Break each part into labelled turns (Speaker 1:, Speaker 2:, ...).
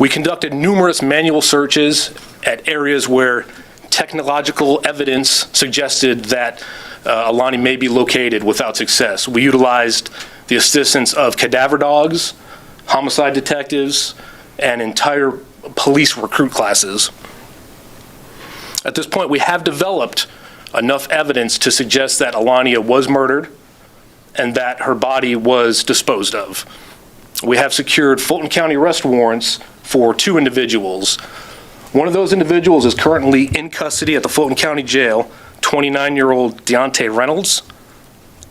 Speaker 1: We conducted numerous manual searches at areas where technological evidence suggested that Allahnia may be located without success. We utilized the assistance of cadaver dogs, homicide detectives, and entire police recruit classes. At this point, we have developed enough evidence to suggest that Allahnia was murdered and that her body was disposed of. We have secured Fulton County arrest warrants for 2 individuals. One of those individuals is currently in custody at the Fulton County Jail, 29-year-old Diante Reynolds.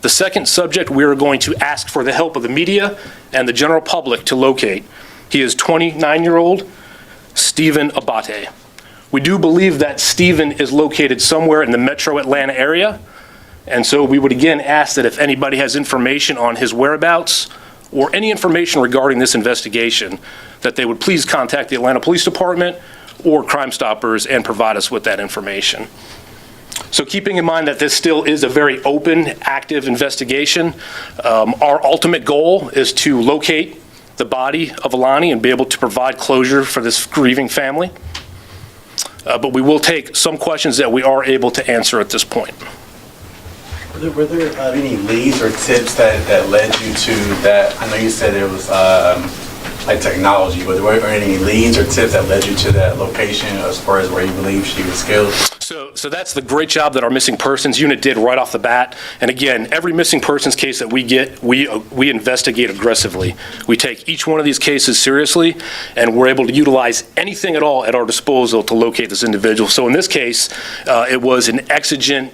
Speaker 1: The second subject we are going to ask for the help of the media and the general public to locate. He is 29-year-old Steve Oboite. We do believe that Stephen is located somewhere in the metro Atlanta area, and so we would again ask that if anybody has information on his whereabouts or any information regarding this investigation, that they would please contact the Atlanta Police Department or Crime Stoppers and provide us with that information. So keeping in mind that this still is a very open, active investigation, our ultimate goal is to locate the body of Allahnia and be able to provide closure for this grieving family. But we will take some questions that we are able to answer at this point.
Speaker 2: Were there any leads or tips that led you to that? I know you said it was like technology, but were there any leads or tips that led you to that location as far as where you believe she was killed?
Speaker 1: So that's the great job that our missing persons unit did right off the bat. And again, every missing persons case that we get, we investigate aggressively. We take each one of these cases seriously, and we're able to utilize anything at all at our disposal to locate this individual. So in this case, it was an exigent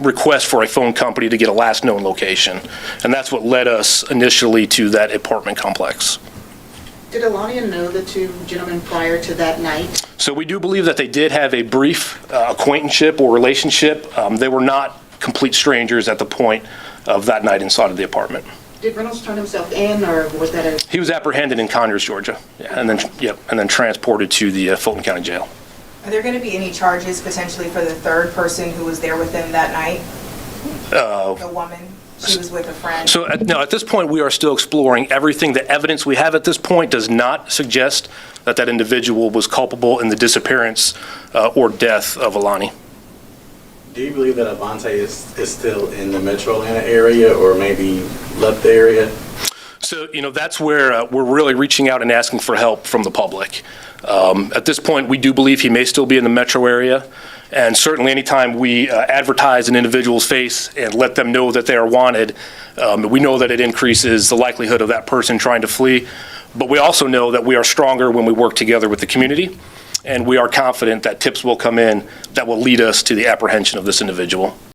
Speaker 1: request for a phone company to get a last known location. And that's what led us initially to that apartment complex.
Speaker 3: Did Allahnia know the 2 gentlemen prior to that night?
Speaker 1: So we do believe that they did have a brief acquaintanceship or relationship. They were not complete strangers at the point of that night inside of the apartment.
Speaker 3: Did Reynolds turn himself in, or was that a...
Speaker 1: He was apprehended in Conyers, Georgia, and then transported to the Fulton County Jail.
Speaker 4: Are there going to be any charges potentially for the 3rd person who was there with him that night? The woman. She was with a friend.
Speaker 1: So no, at this point, we are still exploring everything. The evidence we have at this point does not suggest that that individual was culpable in the disappearance or death of Allahnia.
Speaker 2: Do you believe that Avante is still in the metro Atlanta area or maybe left the area?
Speaker 1: So, that's where we're really reaching out and asking for help from the public. At this point, we do believe he may still be in the metro area. And certainly anytime we advertise an individual's face and let them know that they are wanted, we know that it increases the likelihood of that person trying to flee. But we also know that we are stronger when we work together with the community. And we are confident that tips will come in that will lead us to the apprehension of this individual.